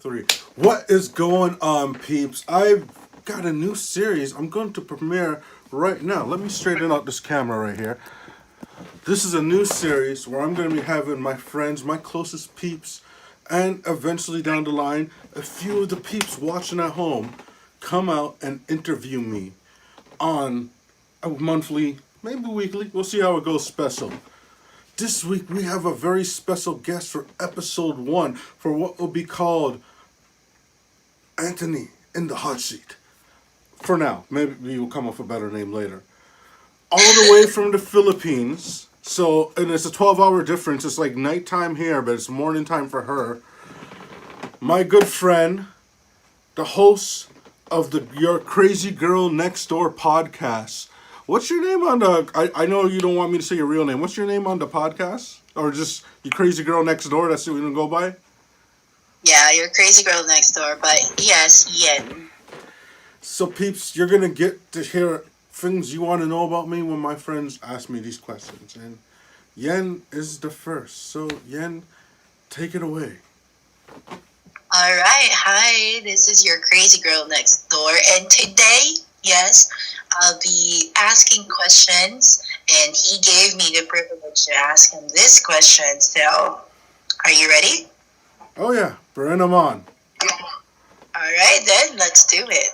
Three. What is going on, peeps? I've got a new series I'm going to premiere right now. Let me straighten out this camera right here. This is a new series where I'm going to be having my friends, my closest peeps, and eventually down the line, a few of the peeps watching at home come out and interview me on a monthly, maybe weekly, we'll see how it goes, special. This week we have a very special guest for episode 1 for what will be called Anthony in the hot seat. For now, maybe we'll come up with a better name later. All the way from the Philippines. So, and it's a 12-hour difference. It's like nighttime here, but it's morning time for her. My good friend, the host of the Your Crazy Girl Next Door podcast. What's your name on the... I know you don't want me to say your real name. What's your name on the podcast? Or just Your Crazy Girl Next Door? That's what we're going to go by? Yeah, you're crazy girl next door, but yes, Yen. So, peeps, you're going to get to hear things you want to know about me when my friends ask me these questions. And Yen is the first. So, Yen, take it away. All right, hi, this is your crazy girl next door, and today, yes, I'll be asking questions, and he gave me the privilege to ask him this question, so are you ready? Oh, yeah. Bring them on. All right, then, let's do it.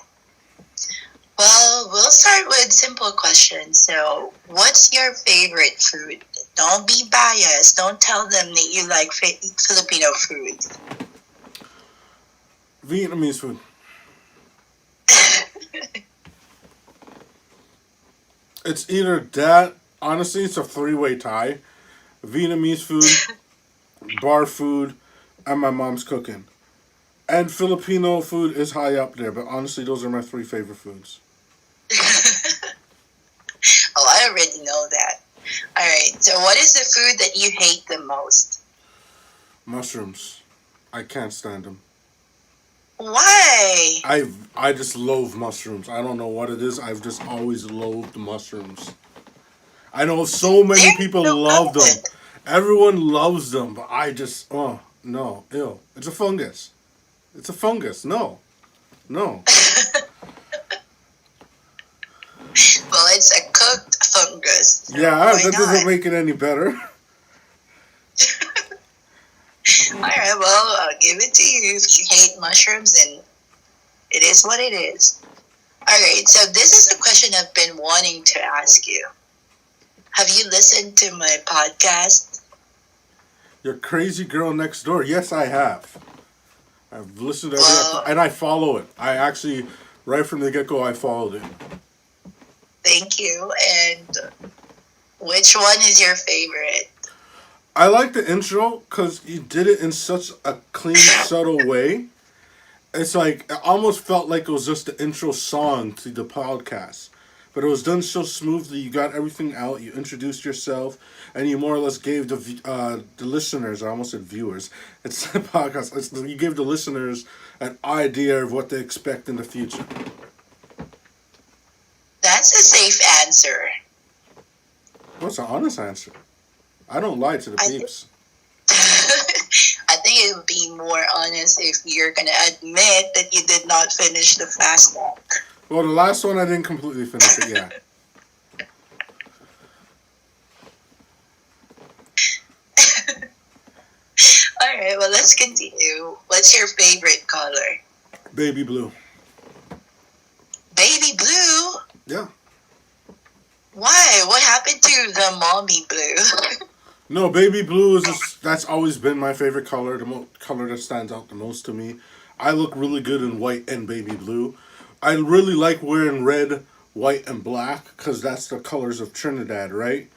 Well, we'll start with simple questions. So, what's your favorite food? Don't be biased. Don't tell them that you like Filipino food. Vietnamese food. It's either that, honestly, it's a three-way tie. Vietnamese food, bar food, and my mom's cooking. And Filipino food is high up there, but honestly, those are my three favorite foods. Oh, I already know that. All right, so what is the food that you hate the most? Mushrooms. I can't stand them. Why? I just loathe mushrooms. I don't know what it is. I've just always loathed mushrooms. I know so many They're people so love them. good. Everyone loves them, but I just, oh, no, ew. It's a fungus. It's a fungus. No. No. Well, it's a cooked fungus. So Yeah, why that not? doesn't make it any better. All right, well, I'll give it to you. If you hate mushrooms, then it is what it is. All right, so this is the question I've been wanting to ask you. Have you listened to my podcast? Your Crazy Girl Next Door. Yes, I have. I've listened to every Well, episode, and I follow it. I actually, right from the get-go, I followed it. thank you. And which one is your favorite? I like the intro because he did it in such a clean, subtle way. It's like, it almost felt like it was just the intro song to the podcast. But it was done so smoothly. You got everything out. You introduced yourself, and you more or less gave the listeners. I almost said viewers. It's a podcast. You gave the listeners an idea of what they expect in the future. That's a safe answer. What's an honest answer? I don't lie to the I peeps. I think it would be more honest if you're going to admit that you did not finish the fast walk. Well, the last one I didn't completely finish it. Yeah, All right, well, let's continue. What's your favorite color? baby blue. Baby blue? Yeah. Why? What happened to the mommy blue? No, baby blue is just, that's always been my favorite color. The color that stands out the most to me. I look really good in white and baby blue. I really like wearing red, white, and black because that's the colors of Trinidad, right?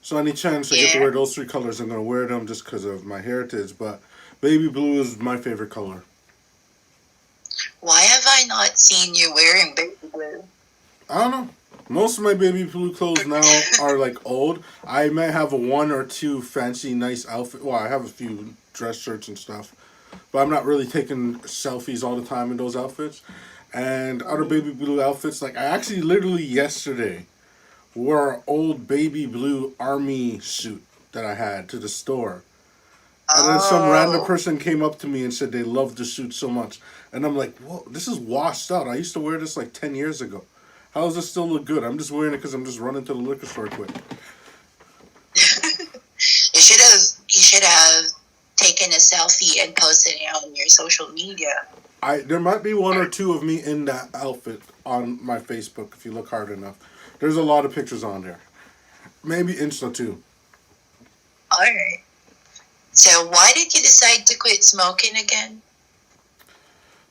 So any chance I get to Yeah. wear those three colors, I'm gonna wear them just because of my heritage. But baby blue is my favorite color. Why have I not seen you wearing baby blue? I don't know. Most of my baby blue clothes now are like old. I may have a one or two fancy, nice outfit. Well, I have a few dress shirts and stuff, but I'm not really taking selfies all the time in those outfits. And other baby blue outfits, like I actually literally yesterday wore an old baby blue army suit that I had to the store. And then some random Oh. person came up to me and said they loved the suit so much. And I'm like, whoa, this is washed out. I used to wear this like 10 years ago. How does this still look good? I'm just wearing it because I'm just running to the liquor store quick. You should have taken a selfie and posted it on your social media. There might be one or two of me in that outfit on my Facebook if you look hard enough. There's a lot of pictures on there. Maybe Insta too. All right. So why did you decide to quit smoking again?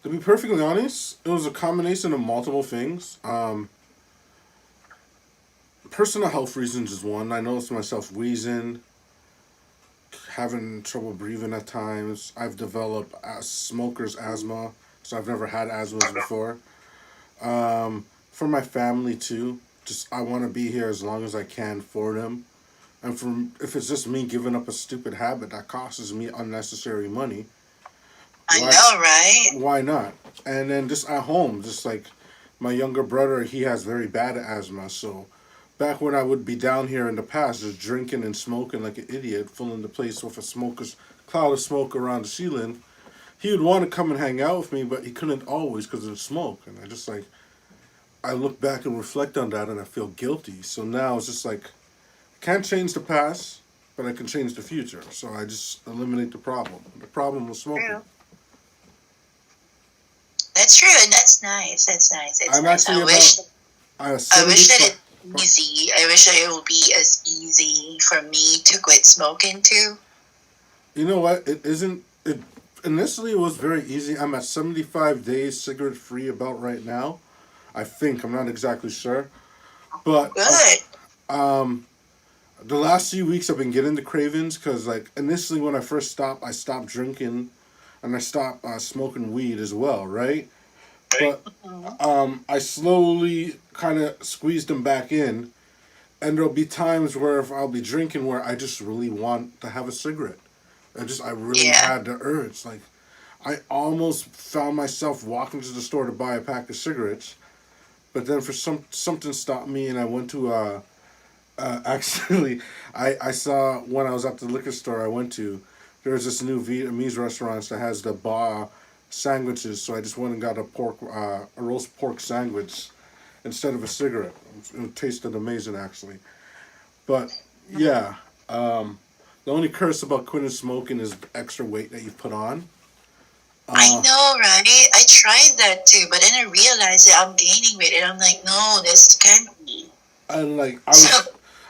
To be perfectly honest, it was a combination of multiple things. Personal health reasons is one. I noticed myself wheezing, having trouble breathing at times. I've developed smoker's asthma, so I've never had asthma before. For my family too, just I want to be here as long as I can for them. And from if it's just me giving up a stupid habit that costs me unnecessary money, I why know, right? why not? And then just at home, just like my younger brother, he has very bad asthma, so back when I would be down here in the past, just drinking and smoking like an idiot, filling the place with a smoker's cloud of smoke around the ceiling, he would want to come and hang out with me, but he couldn't always because of the smoke. And I just like, I look back and reflect on that and I feel guilty. So now it's just like, I can't change the past, but I can change the future. So I just eliminate the problem. The problem was smoking. True. That's true, and that's nice. That's nice. It's I'm nice. actually I wish. about I wish that 75. it's easy. I wish that it would be as easy for me to quit smoking too. You know what? It isn't. It initially it was very easy. I'm at 75 days cigarette free about right now. I think I'm not exactly sure, but Good. um, the last few weeks I've been getting the cravings because like initially when I first stopped, I stopped drinking, and I stopped smoking weed as well, right? But Mhm. I slowly kind of squeezed them back in, and there'll be times where if I'll be drinking where I just really want to have a cigarette. I really Yeah. had the urge. Like I almost found myself walking to the store to buy a pack of cigarettes, but then for something stopped me, and I went to actually I saw when I was at the liquor store I went to. There's this new Vietnamese restaurant that has the bar sandwiches, so I just went and got a roast pork sandwich instead of a cigarette. It tasted amazing actually. But yeah, the only curse about quitting smoking is the extra weight that you put on. I Uh, know, right? I tried that too, but then I realized that I'm gaining weight, and I'm like, no, this can't be. and like So,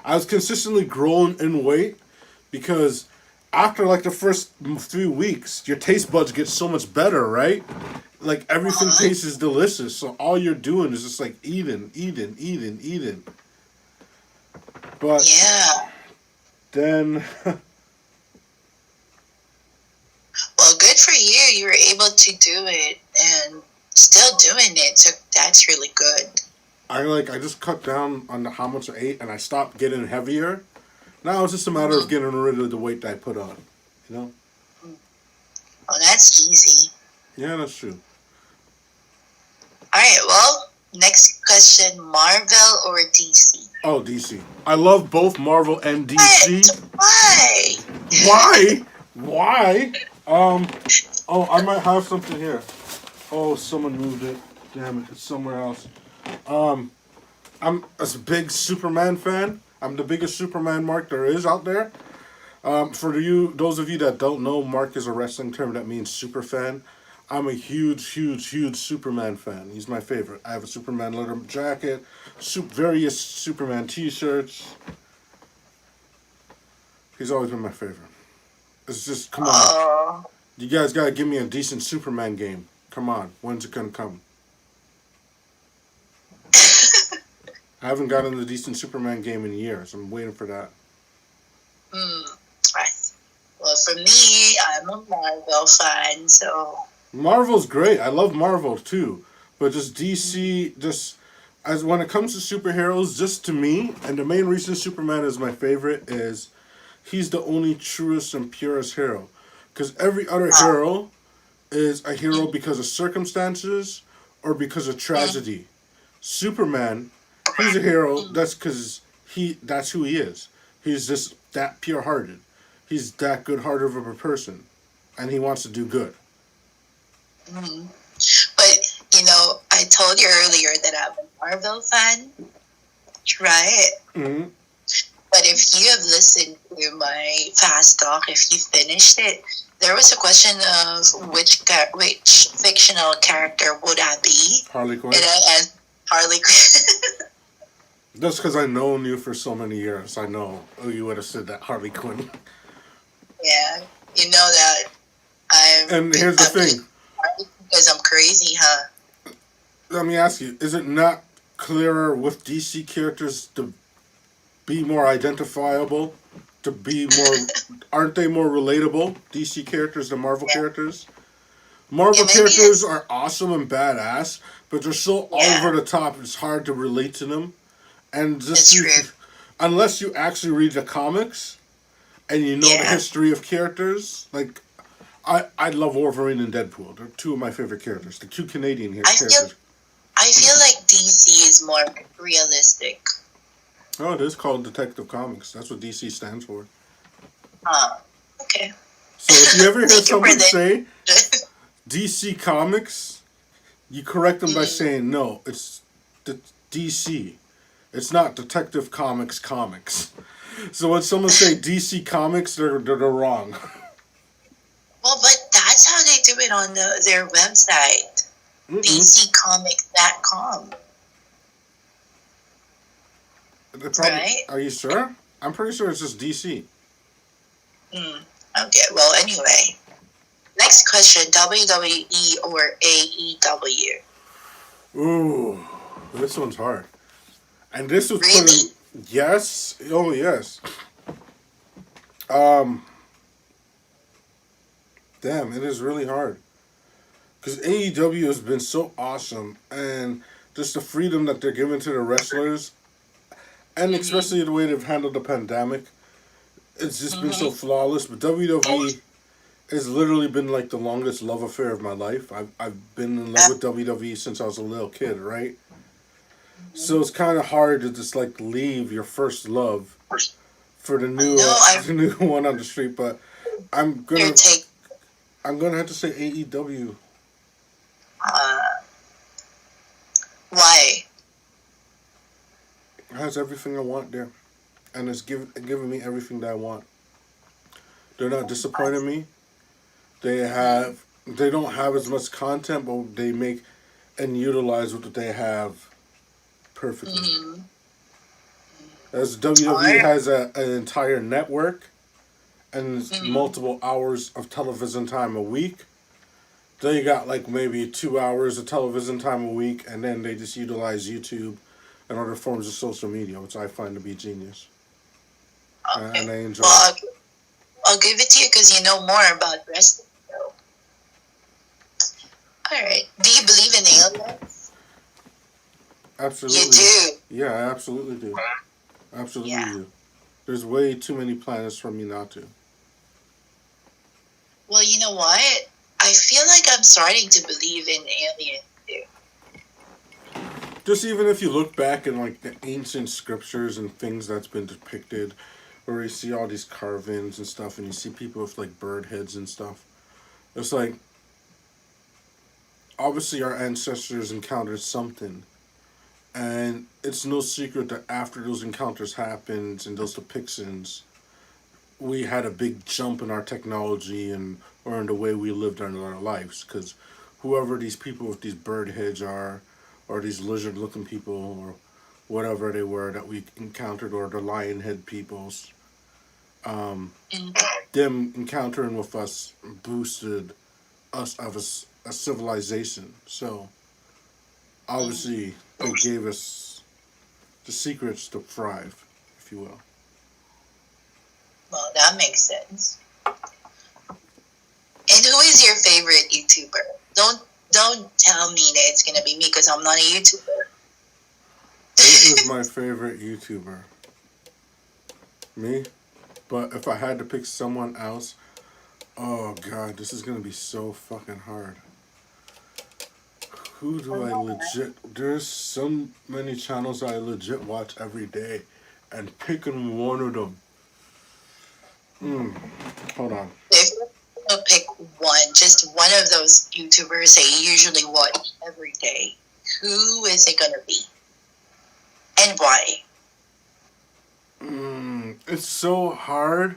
I was consistently growing in weight because after like the first 3 weeks, your taste buds get so much better, right? Like everything uh, tastes delicious, so all you're doing is just like eating, eating, eating, eating. But yeah. then, Well, good for you. You were able to do it and still doing it. So that's really good. I just cut down on how much I ate, and I stopped getting heavier. Now it's just a matter of Mhm. getting rid of the weight that I put on. You know? Oh, that's easy. Yeah, that's true. All right. Well, next question: Marvel or DC? Oh, DC. I love both Marvel and DC. What? Why? Why? Why? Um. Oh, I might have something here. Oh, someone moved it. Damn it! It's somewhere else. Um. I'm a big Superman fan. I'm the biggest Superman mark there is out there. For those of you that don't know, mark is a wrestling term that means super fan. I'm a huge, huge, huge Superman fan. He's my favorite. I have a Superman leather jacket, various Superman T-shirts. He's always been my favorite. It's just, come on. Oh, You guys gotta give me a decent Superman game. Come on. When's it gonna come? I haven't gotten a decent Superman game in years. I'm waiting for that. right. Well, for me, I'm a Marvel fan, so Marvel's great. I love Marvel too. But just DC, just as when it comes to superheroes, just to me, and the main reason Superman is my favorite is he's the only truest and purest hero. Because every other hero is a hero because of circumstances or because of tragedy. Superman, he's a hero that's because that's who he is. He's just that pure hearted. he's that good-hearted of a person, and he wants to do good. Mm-hmm. But I told you earlier that I'm a Marvel fan, right? Mm-hmm. But if you have listened to my fast talk, if you finished it, there was a question of which fictional character would I be? Harley Quinn. And I answered Harley Quinn. That's because I've known you for so many years. I know you would have said that Harley Quinn. Yeah, you know that And here's the thing. Because I'm crazy, huh? Let me ask you: is it not clearer with DC characters to be more identifiable, to be more? Aren't they more relatable? DC characters than Marvel characters. Marvel characters are awesome and badass, but they're so all over the top. It's hard to relate to them, and just unless you actually read the comics and you know the history of characters. Like I love Wolverine and Deadpool. They're two of my favorite characters. The two Canadian characters. I feel like DC is more realistic. Oh, it is called Detective Comics. That's what DC stands for. Okay. So if you ever hear someone say DC Comics, you correct them by saying, no, it's the DC. It's not Detective Comics comics. So when someone say DC Comics, they're wrong. Well, but that's how they do it on their website. DCComics.com. Right? Are you sure? I'm pretty sure it's just DC. Okay, well, anyway. Next question, WWE or AEW? Ooh, this one's hard. And this was really? Yes. Oh, yes. Damn, it is really hard. Because AEW has been so awesome, and just the freedom that they're giving to the wrestlers, and especially the way they've handled the pandemic, it's just been so flawless. But WWE has literally been like the longest love affair of my life. I've been in love with WWE since I was a little kid, right? So it's kind of hard to just like leave your first love for the new the new one on the street. But I'm gonna have to say AEW. Why? It has everything I want there, and it's giving me everything that I want. They're not disappointing me. They don't have as much content, but they make and utilize what they have perfectly. As WWE has an entire network and multiple hours of television time a week, they got like maybe 2 hours of television time a week, and then they just utilize YouTube and other forms of social media, which I find to be genius. Okay. And I enjoy it. I'll give it to you because you know more about wrestling. Alright. Do you believe in aliens? Absolutely. You do? Yeah, I absolutely do. Absolutely do. There's way too many planets for me not to. Well, you know what? I feel like I'm starting to believe in aliens too. Just even if you look back in like the ancient scriptures and things that's been depicted, where you see all these carvings and stuff, and you see people with like bird heads and stuff, it's like obviously our ancestors encountered something, and it's no secret that after those encounters happened and those depictions, we had a big jump in our technology and or in the way we lived our lives, because whoever these people with these bird heads are, or these lizard looking people, or whatever they were that we encountered, or the lion head peoples, them encountering with us boosted us of a civilization. So obviously they gave us the secrets to thrive, if you will. Well, that makes sense. And who is your favorite YouTuber? Don't tell me that it's gonna be me because I'm not a YouTuber. This is my favorite YouTuber. Me? But if I had to pick someone else, oh god, this is gonna be so fucking hard. Who do I legit... There's so many channels I legit watch every day, and picking one of them... Hold on. If you're gonna pick one, just one of those YouTubers that you usually watch every day, who is it gonna be, and why? It's so hard,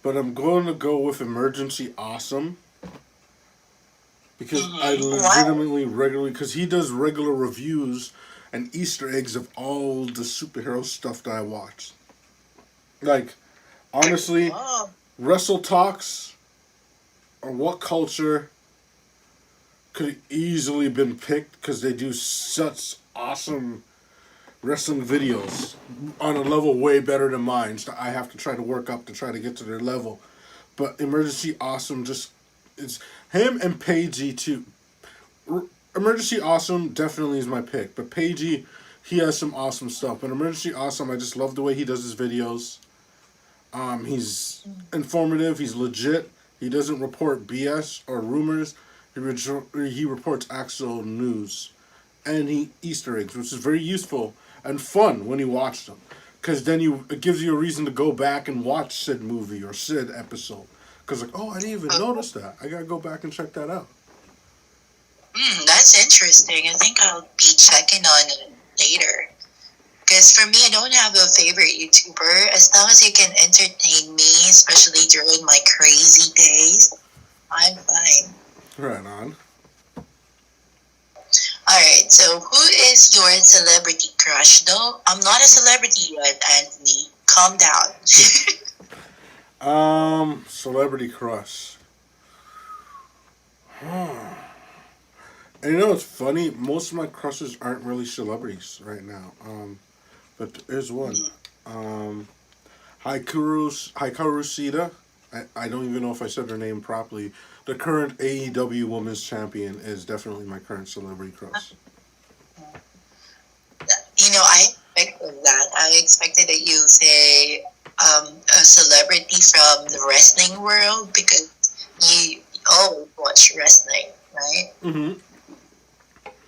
but I'm going to go with Emergency Awesome because I Why? legitimately regularly because he does regular reviews and Easter eggs of all the superhero stuff that I watch. Like honestly, Oh, Wrestle Talks or What Culture could have easily been picked because they do such awesome wrestling videos on a level way better than mine. So I have to try to work up to try to get to their level. But Emergency Awesome just it's him and Paigey too. Emergency Awesome definitely is my pick, but Paigey he has some awesome stuff. But Emergency Awesome, I just love the way he does his videos. He's informative. He's legit. He doesn't report BS or rumors. He reports actual news, and he Easter eggs, which is very useful and fun when you watch them, because then it gives you a reason to go back and watch said movie or said episode. Because like, oh, I didn't even notice that. I gotta go back and check that out. that's interesting. I think I'll be checking on it later. Because for me, I don't have a favorite YouTuber. As long as you can entertain me, especially during my crazy days, I'm fine. Right on. Alright, so who is your celebrity crush? No, I'm not a celebrity yet, Anthony. Calm down. Celebrity crush. And you know what's funny? Most of my crushes aren't really celebrities right now. But there's one. Um, Hikaru Sita. I don't even know if I said her name properly. The current AEW Women's Champion is definitely my current celebrity crush. I expected that. I expected that you say a celebrity from the wrestling world because you always watch wrestling, right? Mm-hmm.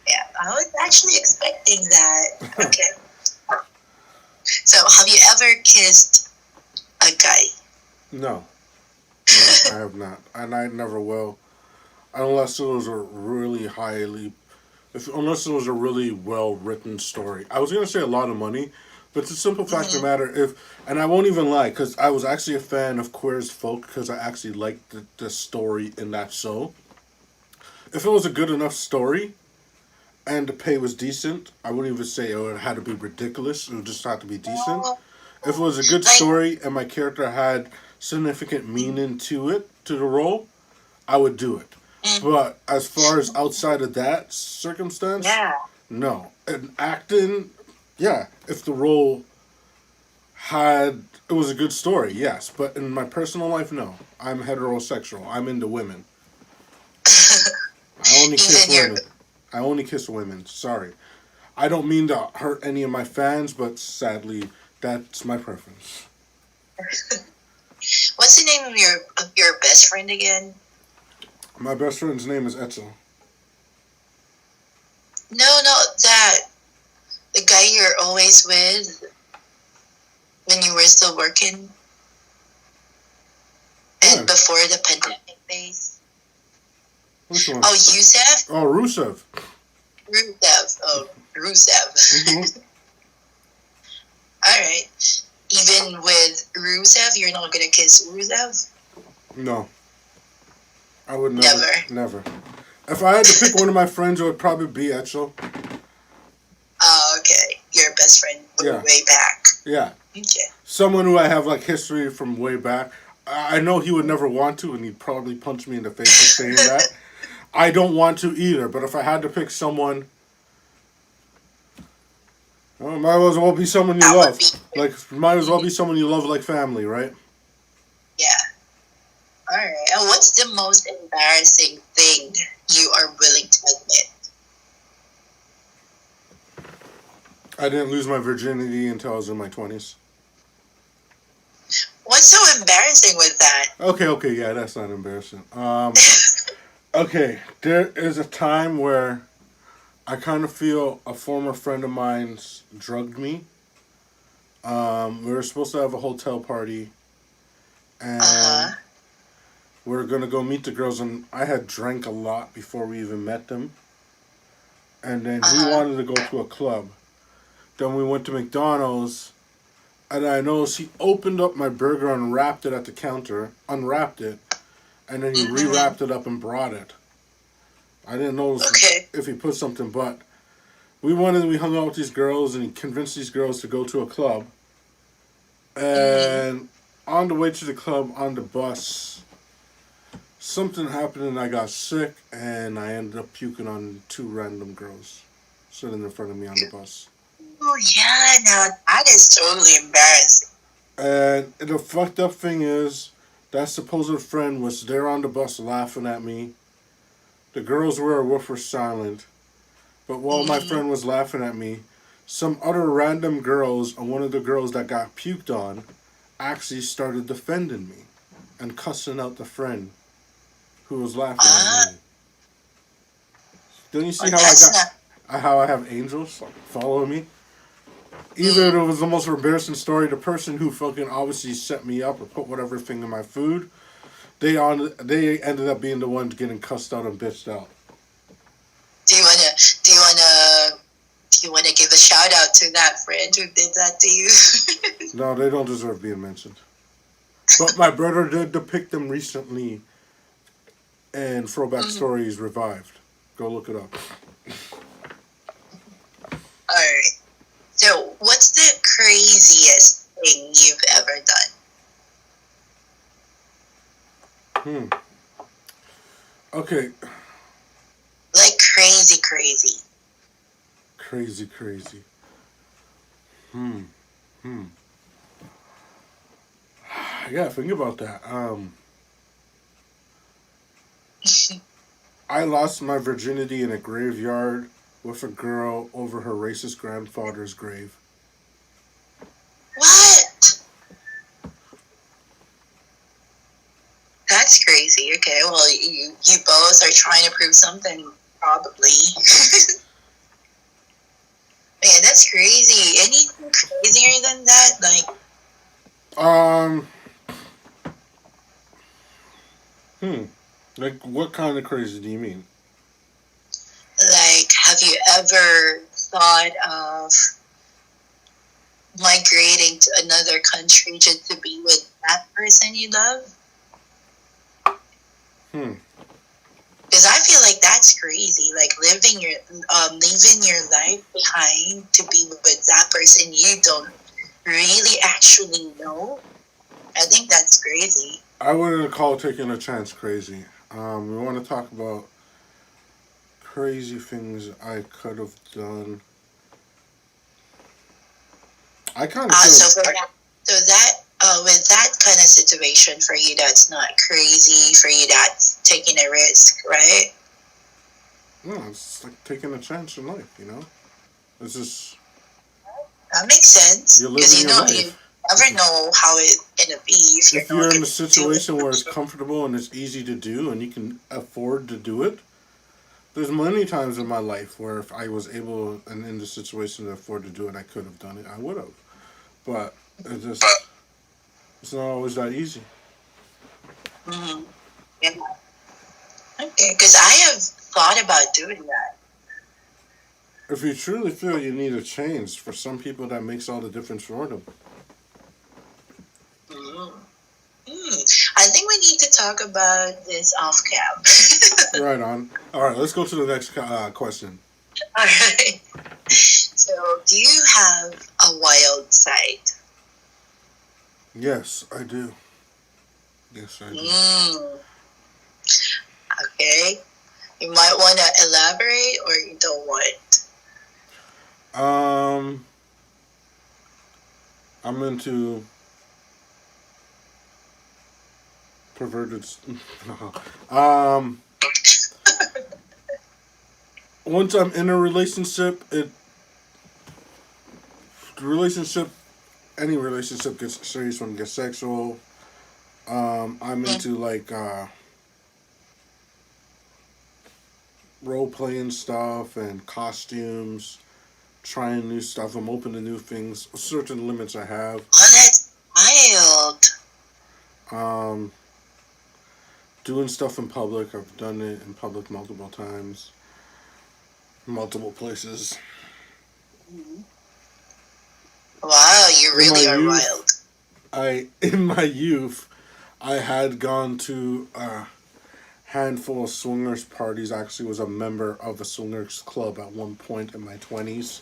Yeah, I was actually expecting that. Okay. So, have you ever kissed a guy? No. I have not. And I never will. Unless it was a really unless it was a really well written story. I was gonna say a lot of money, but it's a simple fact of the matter. And I won't even lie, because I was actually a fan of Queer as Folk because I actually liked the story in that show. If it was a good enough story, and the pay was decent, I wouldn't even say it had to be ridiculous. It would just have to be decent. If it was a good Like, story and my character had significant meaning to it, to the role, I would do it. But as far as outside of that circumstance, yeah. no. And acting, yeah, if the role it was a good story, yes. But in my personal life, no. I'm heterosexual. I'm into women. I only kiss Even your women. I only kiss women. Sorry. I don't mean to hurt any of my fans, but sadly, that's my preference. what's the name of your best friend again? My best friend's name is Etzel. No, that the guy you're always with when you were still working and Yeah. before the pandemic days. Which one? Oh, Yusef? Oh, Rusev. Rusev. Oh, Rusev. Mm-hmm. All right. Even with Rusev, you're not gonna kiss Rusev? No. I would Never. Never. If I had to pick one of my friends, it would probably be Etchel. Oh, okay. Your best friend way back. Yeah. Okay. Someone who I have like history from way back. I know he would never want to, and he'd probably punch me in the face for saying that. I don't want to either, but if I had to pick someone, well, might as well be someone you love. Might as well be someone you love like family, right? Yeah. All right. And what's the most embarrassing thing you are willing to admit? I didn't lose my virginity until I was in my 20s. What's so embarrassing with that? Okay, yeah, that's not embarrassing. Okay, there is a time where I kind of feel a former friend of mine's drugged me. We were supposed to have a hotel party, Uh-huh. and we were gonna go meet the girls. And I had drank a lot before we even met them, and then he Uh-huh. wanted to go to a club. Then we went to McDonald's, and I noticed he opened up my burger, unwrapped it at the counter, unwrapped it, and then he Mm-hmm. rewrapped it up and brought it. I didn't notice Okay. if he put something, but we hung out with these girls, and he convinced these girls to go to a club. Mm-hmm. And on the way to the club, on the bus, something happened, and I got sick, and I ended up puking on two random girls sitting in front of me on the bus. Oh yeah, now that is totally embarrassing. And the fucked up thing is, that supposed friend was there on the bus laughing at me. The girls were silent. But while my Mm-hmm. friend was laughing at me, some other random girls, and one of the girls that got puked on, actually started defending me and cussing out the friend who was laughing at Ah, me. Don't you oh, see that's not. how I have angels following me? Either Mm, it was the most embarrassing story. The person who fucking obviously set me up or put whatever thing in my food, they ended up being the ones getting cussed out and bitched out. do you wanna do you wanna do you wanna give a shout out to that friend who did that to you? No, they don't deserve being mentioned. But my brother did depict them recently in Throwback Mm, Stories Revived. Go look it up. all right. So, what's the craziest thing you've ever done? Hmm. Okay. Like crazy, crazy. Crazy, crazy. Hmm. Hmm. Yeah, think about that. I lost my virginity in a graveyard with a girl over her racist grandfather's grave. What? That's crazy. Okay, well, you both are trying to prove something, probably. Man, that's crazy. Anything crazier than that? Um. Hmm. Like, what kind of crazy do you mean? have you ever thought of migrating to another country just to be with that person you love? Hmm. Because I feel like that's crazy. Like leaving your life behind to be with that person you don't really actually know. I think that's crazy. I wouldn't call taking a chance crazy. We want to talk about crazy things I could have done. I kind of So feel. for that, with that kind of situation for you, that's not crazy. For you, that's taking a risk, right? No, it's like taking a chance in life, you know? It's just, That makes sense you're because living your you life. never know how it's gonna be if you're If not you're in a gonna do it. situation where it's comfortable and it's easy to do and you can afford to do it, there's many times in my life where if I was able and in the situation to afford to do it, I could have done it. I would have. But it's not always that easy. Mm-hmm. Yeah. Okay, because I have thought about doing that. If you truly feel you need a change, for some people that makes all the difference for them. Mm. I think we need to talk about this off cam. Right on. All right, let's go to the next question. All right. So, do you have a wild side? Yes, I do. Yes, I do. Okay. You might want to elaborate, or you don't want. Um, I'm into perverted. um, once I'm in a relationship, the relationship, any relationship gets serious when it gets sexual. I'm into like role playing stuff and costumes, trying new stuff. I'm open to new things. Certain limits I have. Oh, that's wild. Um, Doing stuff in public. I've done it in public multiple times, multiple places. Wow, you In my really are youth, wild. in my youth, I had gone to a handful of swingers parties. I actually was a member of a swingers club at one point in my 20s.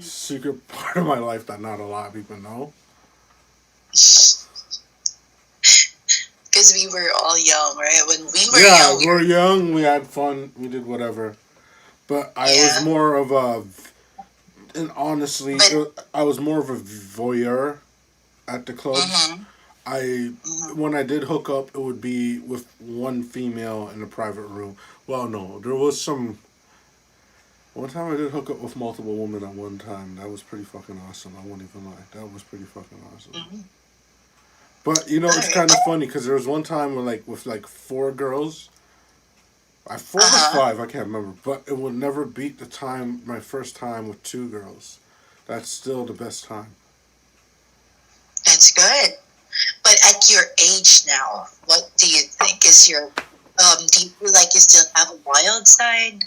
Secret part of my life that not a lot of people know. Because we were all young, right? When we were Yeah, young, we were young, we had fun, we did whatever. But I was yeah. more of a, and honestly, But I was more of a voyeur at the clubs. mm-hmm, I mm-hmm. When I did hook up, it would be with one female in a private room. Well, no, there was some. One time I did hook up with multiple women at one time. That was pretty fucking awesome. I won't even lie. That was pretty fucking awesome. Mm-hmm. But you know, All it's right. kind of funny because there was one time when like with like four girls, I four Uh or huh. five, I can't remember, but it will never beat the time my first time with two girls. That's still the best time. That's good. But at your age now, what do you think is your? Do you feel like you still have a wild side?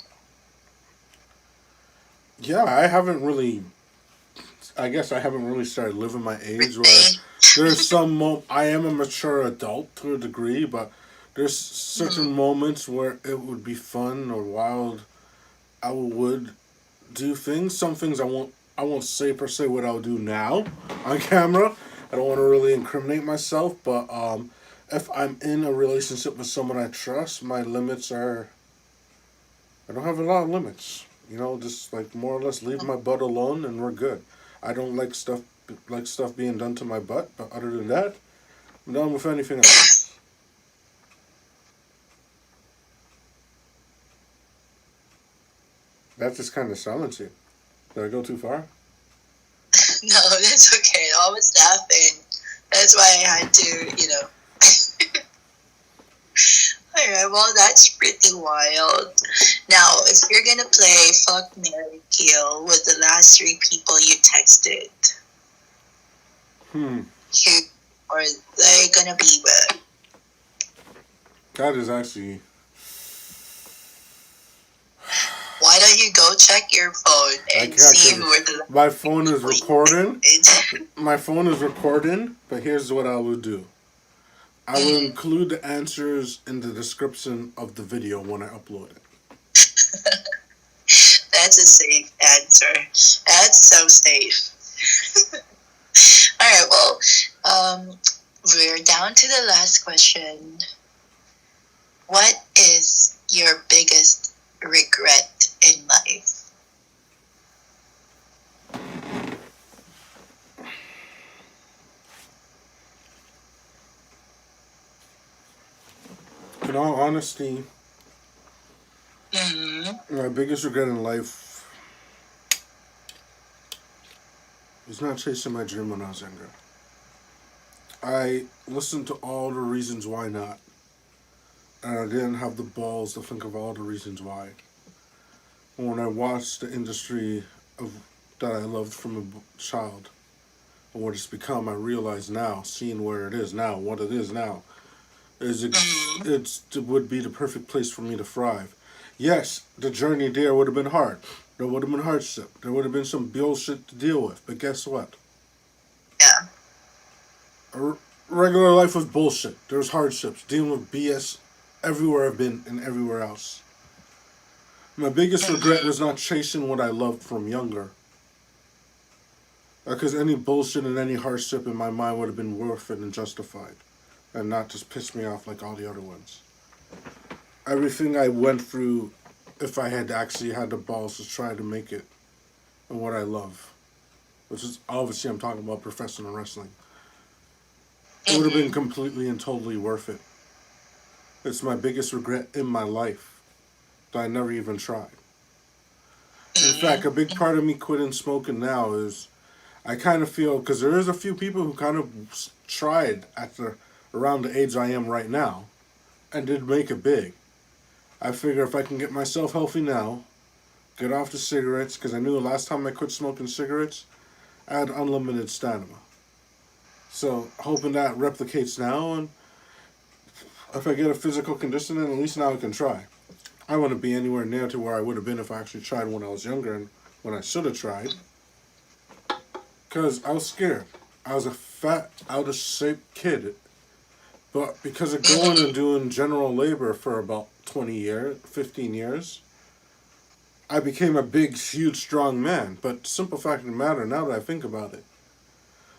Yeah, I haven't really. I guess I haven't really started living my age where Really? there's some. I am a mature adult to a degree, but there's Mm-hmm. certain moments where it would be fun or wild. I would do things. Some things I won't. I won't say per se what I'll do now on camera. I don't want to really incriminate myself, but if I'm in a relationship with someone I trust, my limits are. I don't have a lot of limits. You know, just like more or less leave my butt alone and we're good. I don't like stuff being done to my butt, but other than that, I'm done with anything else. That just kind of silences you. Did I go too far? No, that's okay. I was laughing. That's why I had to. All right, well, that's pretty wild. Now, if you're gonna play Fuck, Mary Kill with the last three people you texted, Hmm. who are they gonna be with? That is actually. Why don't you go check your phone I and can't see who are because the my last three phone is people you recording. texted? My phone is recording, but here's what I will do. I will Mm. include the answers in the description of the video when I upload it. That's a safe answer. That's so safe. All right, well, we're down to the last question. What is your biggest regret in life? In all honesty, Mm-hmm. my biggest regret in life is not chasing my dream when I was younger. I listened to all the reasons why not, and I didn't have the balls to think of all the reasons why. When I watched the industry of that I loved from a child and what it's become, I realize now, seeing where it is now, what it is now, Mm-hmm. it would be the perfect place for me to thrive. Yes, the journey there would have been hard. There would have been hardship. There would have been some bullshit to deal with. But guess what? Yeah. A regular life was bullshit. There was hardships. Dealing with BS everywhere I've been and everywhere else. My biggest regret Mm-hmm. was not chasing what I loved from younger. Because any bullshit and any hardship in my mind would have been worth it and justified. And not just piss me off like all the other ones. Everything I went through, if I had actually had the balls to try to make it and what I love, which is obviously I'm talking about professional wrestling, it would have been Mm-hmm. completely and totally worth it. It's my biggest regret in my life that I never even tried. In fact, a big Mm-hmm. part of me quitting smoking now is I kind of feel because there is a few people who kind of tried at the around the age I am right now and did make it big. I figure if I can get myself healthy now, get off the cigarettes, because I knew the last time I quit smoking cigarettes, I had unlimited stamina. So hoping that replicates now, and if I get a physical condition, then at least now I can try. I want to be anywhere near to where I would have been if I actually tried when I was younger and when I should have tried. Because I was scared. I was a fat, out of shape kid. But because of going and doing general labor for about 20 years, 15 years, I became a big, huge, strong man. But simple fact of the matter, now that I think about it,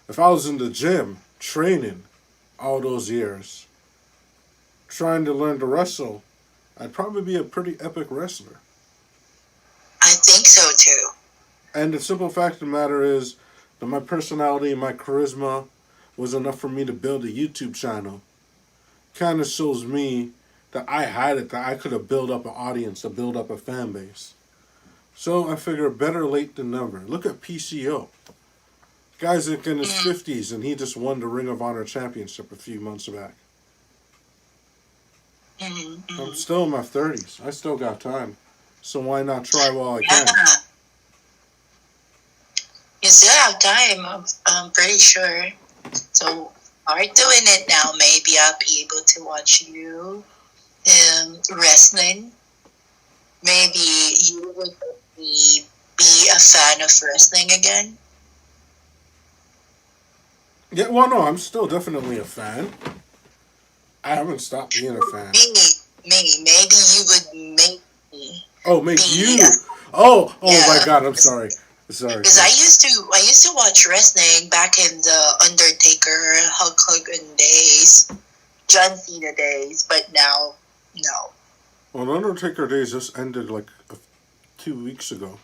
if I was in the gym training all those years, trying to learn to wrestle, I'd probably be a pretty epic wrestler. I think so too. And the simple fact of the matter is that my personality and my charisma was enough for me to build a YouTube channel. Kind of shows me that I had it, that I could have built up an audience, to build up a fan base. So I figure better late than never. Look at PCO. Guy's like in his 50s and he just won the Ring of Honor Championship a few months back. I'm still in my 30s. I still got time. So why not try while I can? Yeah. You still have time, I'm pretty sure. So start doing it now. Maybe I'll be able to watch you wrestling. Maybe you would be a fan of wrestling again. Yeah, well, no, I'm still definitely a fan. I haven't stopped being a fan. Maybe you would make me. Oh, make be you? a- Oh Yeah. my God! I'm sorry. Sorry. Because I used to watch wrestling back in the Undertaker, Hulk Hogan days, John Cena days, but now, no. Well, Undertaker days just ended like 2 weeks ago.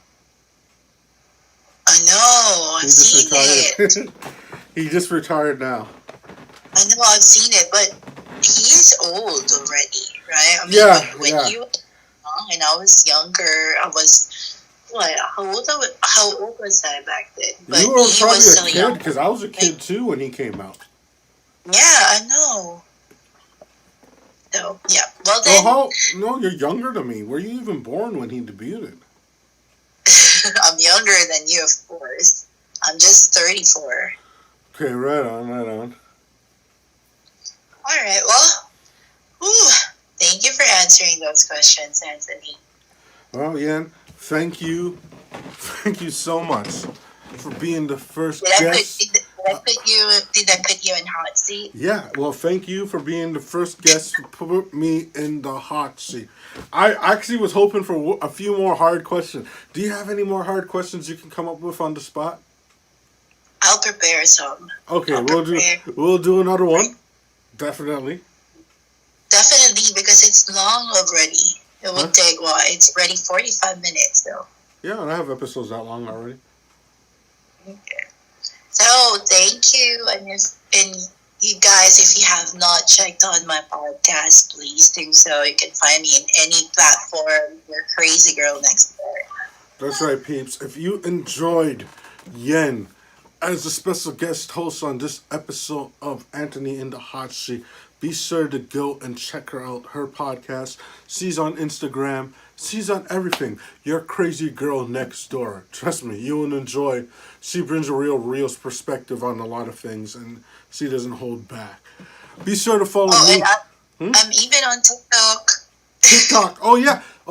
I know, He I've seen it. just retired. He just retired now. I know, I've seen it, but he's old already, right? I mean, Yeah, when yeah. you were young and I was younger, I was, what, how old was I back then? But You were he probably was a so kid young. because I was a kid too when he came out. Yeah, I know. So, yeah. Well, then, Well, no, you're younger than me. Were you even born when he debuted? I'm younger than you, of course. I'm just 34. Okay, right on. All right, well, whew, thank you for answering those questions, Anthony. Well, Yan, thank you so much for being the first Did I guest. did I put you in hot seat? Yeah, well, thank you for being the first guest to put me in the hot seat. I actually was hoping for a few more hard questions. Do you have any more hard questions you can come up with on the spot? I'll prepare some. Okay, I'll we'll prepare. do another one. Definitely. Definitely, because it's long already. It would Huh? take, what, it's already 45 minutes, though. Yeah, and I have episodes that long already. Okay. So, thank you, and you guys, if you have not checked on my podcast, please do so. You can find me in any platform. You're Crazy Girl Next Door. That's right, peeps. If you enjoyed Yen as a special guest host on this episode of Anthony in the Hot Seat, be sure to go and check her out. Her podcast. She's on Instagram. She's on everything. Your Crazy Girl Next Door. Trust me, you will enjoy. She brings a real perspective on a lot of things, and she doesn't hold back. Be sure to follow me. And I'm even on TikTok. TikTok. Oh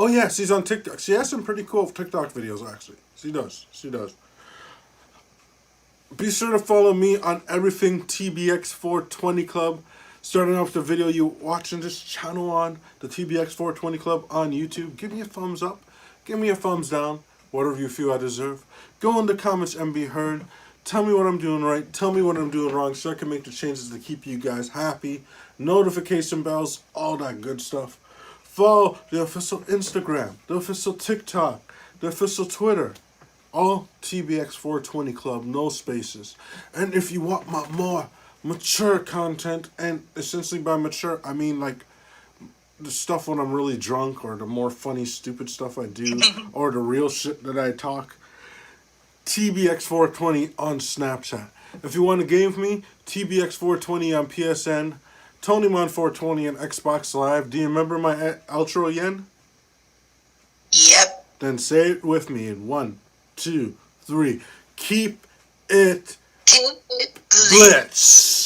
yeah. She's on TikTok. She has some pretty cool TikTok videos, actually. She does. Be sure to follow me on everything TBX420 Club. Starting off the video you watching this channel on, the TBX420 Club on YouTube. Give me a thumbs up. Give me a thumbs down. Whatever you feel I deserve. Go in the comments and be heard. Tell me what I'm doing right. Tell me what I'm doing wrong so I can make the changes to keep you guys happy. Notification bells, all that good stuff. Follow the official Instagram, the official TikTok, the official Twitter. All TBX420 Club, no spaces. And if you want my more mature content, and essentially by mature, I mean like the stuff when I'm really drunk, or the more funny, stupid stuff I do, or the real shit that I talk, TBX420 on Snapchat. If you want to game with me, TBX420 on PSN, TonyMon420 on Xbox Live. Do you remember my outro, Yen? Yep. Then say it with me in 1, 2, 3. Keep it Keep it blitz.